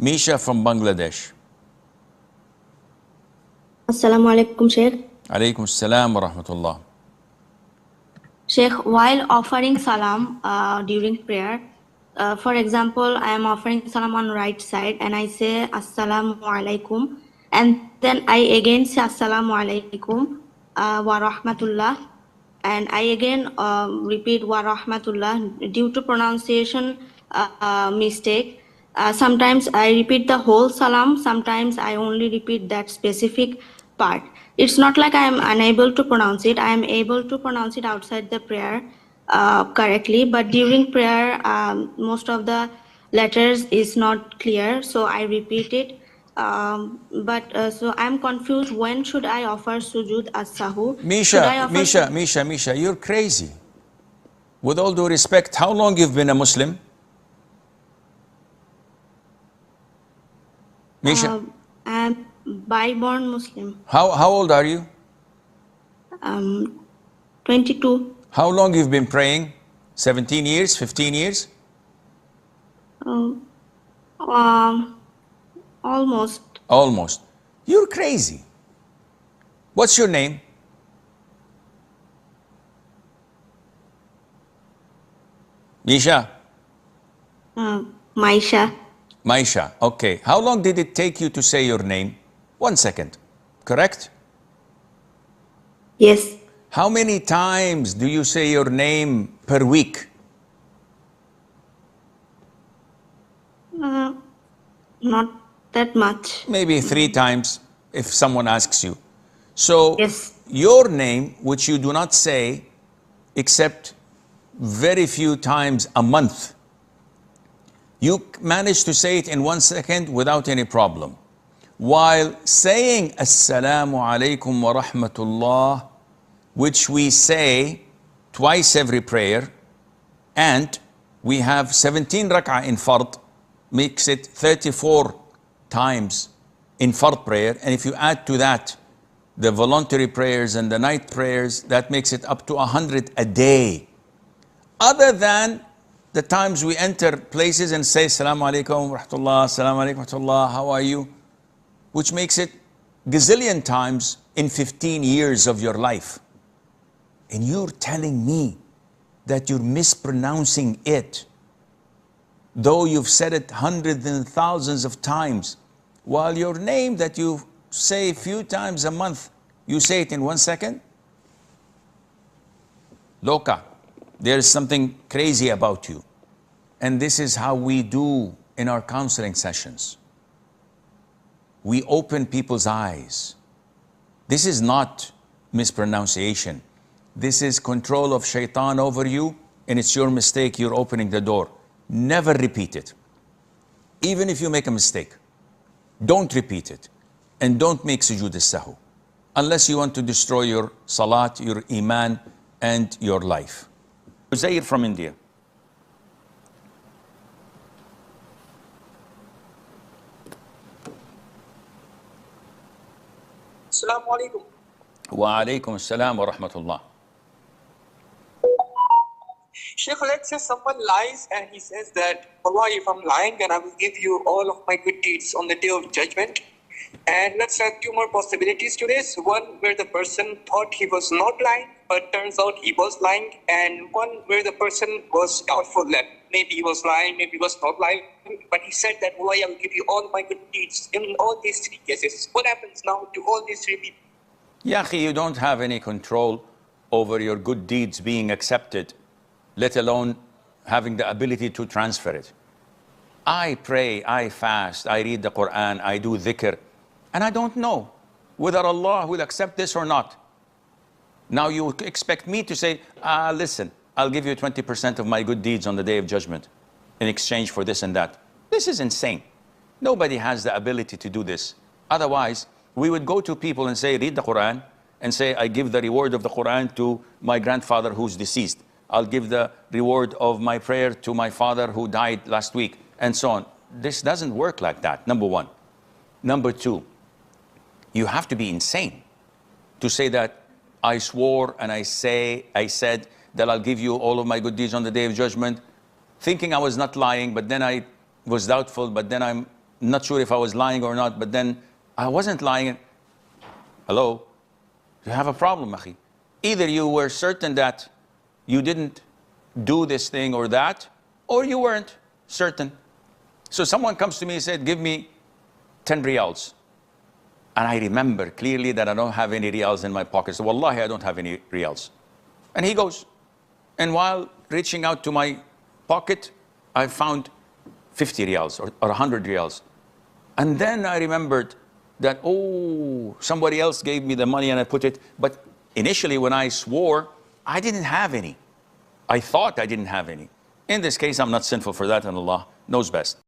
Misha from Bangladesh. Assalamu alaikum, Sheikh. Alaikum Assalam wa rahmatullah. Sheikh, while offering salam during prayer, for example, I am offering salam on right side and I say Assalamu alaikum, and then I again say Assalamu alaikum wa rahmatullah, and I again repeat wa rahmatullah due to pronunciation mistake. Sometimes I repeat the whole salam, sometimes I only repeat that specific part. It's not like I am unable to pronounce it. I am able to pronounce it outside the prayer correctly, but during prayer, most of the letters is not clear, so I repeat it. So I'm confused. When should I offer sujud as-sahu? Should I offer Misha, you're crazy. With all due respect, how long you've been a Muslim? Misha? I'm by-born Muslim. How old are you? 22. How long you've been praying? 17 years, 15 years? Almost. Almost. You're crazy. What's your name? Misha? Maisha. Maisha, okay. How long did it take you to say your name? 1 second, correct? Yes. How many times do you say your name per week? Not that much. Maybe 3 times if someone asks you. So Yes. your name, which you do not say except very few times a month, you manage to say it in 1 second without any problem. While saying Assalamu alaikum wa rahmatullah, which we say twice every prayer, and we have 17 rak'ah in fard, makes it 34 times in fard prayer, and if you add to that the voluntary prayers and the night prayers, that makes it up to 100 a day. Other than the times we enter places and say Assalamu alaikum wa rahmatullah, Assalamu alaikum wa rahmatullah, how are you? Which makes it gazillion times in 15 years of your life. And you're telling me that you're mispronouncing it, though you've said it hundreds and thousands of times, while your name that you say a few times a month, you say it in 1 second? Loka, there is something crazy about you. And this is how we do in our counseling sessions. We open people's eyes. This is not mispronunciation. This is control of Shaytan over you, and it's your mistake, you're opening the door. Never repeat it. Even if you make a mistake, don't repeat it. And don't make sujood as-sahu, unless you want to destroy your salat, your iman, and your life. Uzair from India. Assalamu alaikum. Wa alaikum assalam wa rahmatullah. Sheikh, let's say someone lies and he says that, Allah, if I'm lying, then I will give you all of my good deeds on the day of judgment. And let's have 2 more possibilities to this. One where the person thought he was not lying, but turns out he was lying. And one where the person was doubtful that maybe he was lying, maybe he was not lying. But he said that, Allah, I will give you all my good deeds in all these 3 cases. What happens now to all these 3 people? Yahi, you don't have any control over your good deeds being accepted, let alone having the ability to transfer it. I pray, I fast, I read the Quran, I do dhikr, and I don't know whether Allah will accept this or not. Now you expect me to say, listen, I'll give you 20% of my good deeds on the day of judgment in exchange for this and that. This is insane. Nobody has the ability to do this. Otherwise, we would go to people and say, read the Quran, and say, I give the reward of the Quran to my grandfather who's deceased. I'll give the reward of my prayer to my father who died last week, and so on. This doesn't work like that, number one. Number two, you have to be insane to say that I swore and I said that I'll give you all of my good deeds on the day of judgment, thinking I was not lying, but then I was doubtful, but then I'm not sure if I was lying or not, but then I wasn't lying. Hello? You have a problem, akhi. Either you were certain that you didn't do this thing or that, or you weren't certain. So someone comes to me and said, give me 10 riyals. And I remember clearly that I don't have any riyals in my pocket. So wallahi, I don't have any riyals. And he goes. And while reaching out to my pocket, I found 50 riyals or 100 riyals. And then I remembered that, oh, somebody else gave me the money and I put it. But initially when I swore, I didn't have any. I thought I didn't have any. In this case, I'm not sinful for that, and Allah knows best.